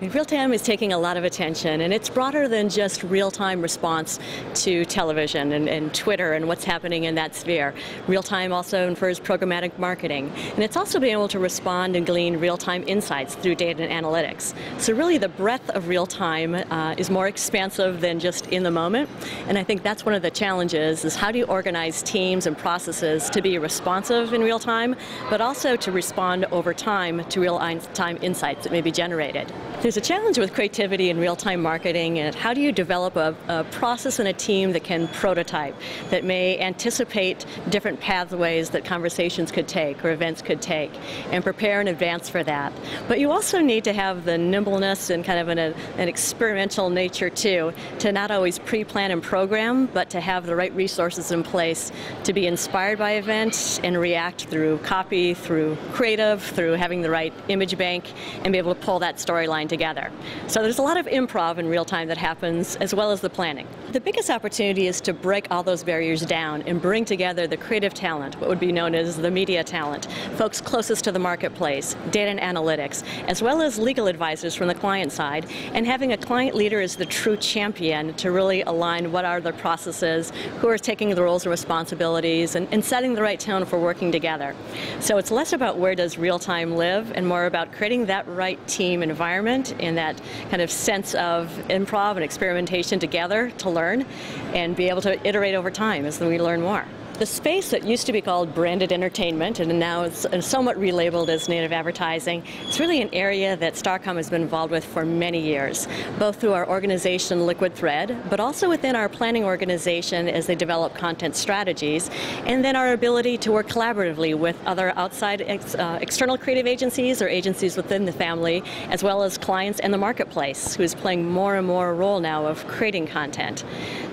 Real-time is taking a lot of attention, and it's broader than just real-time response to television and Twitter and what's happening in that sphere. Real-time also infers programmatic marketing, and it's also being able to respond and glean real-time insights through data and analytics. So really the breadth of real-time is more expansive than just in the moment, and I think that's one of the challenges, is how do you organize teams and processes to be responsive in real time, but also to respond over time to real-time insights that may be generated. There's a challenge with creativity and real-time marketing, and how do you develop a process and a team that can prototype, that may anticipate different pathways that conversations could take or events could take, and prepare in advance for that. But you also need to have the nimbleness and kind of an experimental nature too, to not always pre-plan and program, but to have the right resources in place to be inspired by events and react through copy, through creative, through having the right image bank, and be able to pull that storyline together. So there's a lot of improv in real time that happens, as well as the planning. The biggest opportunity is to break all those barriers down and bring together the creative talent, what would be known as the media talent, folks closest to the marketplace, data and analytics, as well as legal advisors from the client side, and having a client leader as the true champion to really align what are the processes, who are taking the roles and responsibilities, and setting the right tone for working together. So it's less about where does real time live, and more about creating that right team environment in that kind of sense of improv and experimentation together to learn and be able to iterate over time as we learn more. The space that used to be called branded entertainment, and now it's somewhat relabeled as native advertising, it's really an area that Starcom has been involved with for many years, both through our organization Liquid Thread, but also within our planning organization as they develop content strategies, and then our ability to work collaboratively with other outside external creative agencies or agencies within the family, as well as clients and the marketplace, who is playing more and more a role now of creating content.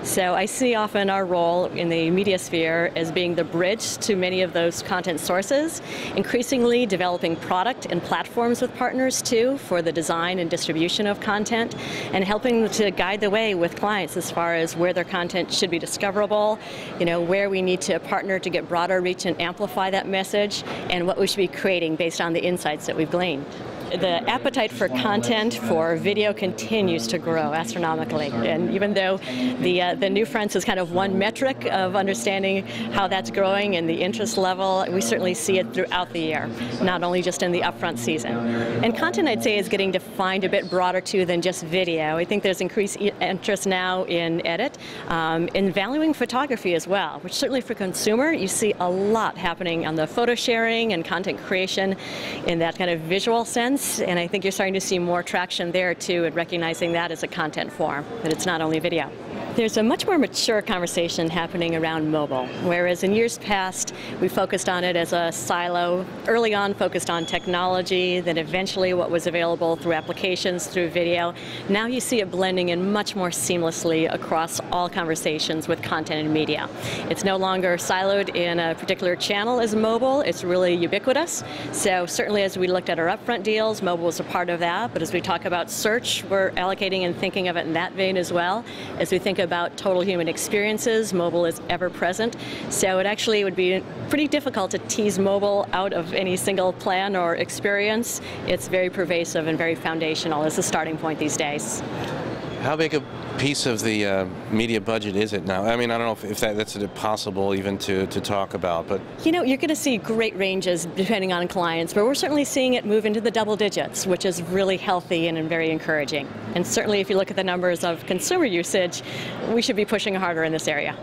So I see often our role in the media sphere as being the bridge to many of those content sources, increasingly developing product and platforms with partners too for the design and distribution of content, and helping to guide the way with clients as far as where their content should be discoverable, where we need to partner to get broader reach and amplify that message, and what we should be creating based on the insights that we've gleaned. The appetite for content for video continues to grow astronomically, and even though the new fronts is kind of one metric of understanding how that's growing and the interest level, we certainly see it throughout the year, not only just in the upfront season. And content, I'd say, is getting defined a bit broader too than just video. I think there's increased interest now in edit, in valuing photography as well, which certainly for consumer, you see a lot happening on the photo sharing and content creation in that kind of visual sense. And I think you're starting to see more traction there too, and recognizing that as a content form, that it's not only video. There's a much more mature conversation happening around mobile, whereas in years past we focused on it as a silo, early on focused on technology, then eventually what was available through applications, through video. Now you see it blending in much more seamlessly across all conversations with content and media. It's no longer siloed in a particular channel as mobile, it's really ubiquitous. So certainly as we looked at our upfront deals, mobile was a part of that, but as we talk about search, we're allocating and thinking of it in that vein as well. As we think about total human experiences, mobile is ever present. So it actually would be pretty difficult to tease mobile out of any single plan or experience. It's very pervasive and very foundational as a starting point these days. How big a piece of the media budget is it now? I mean, I don't know if that's possible even to talk about, but... You're going to see great ranges depending on clients, but we're certainly seeing it move into the double digits, which is really healthy and very encouraging. And certainly if you look at the numbers of consumer usage, we should be pushing harder in this area.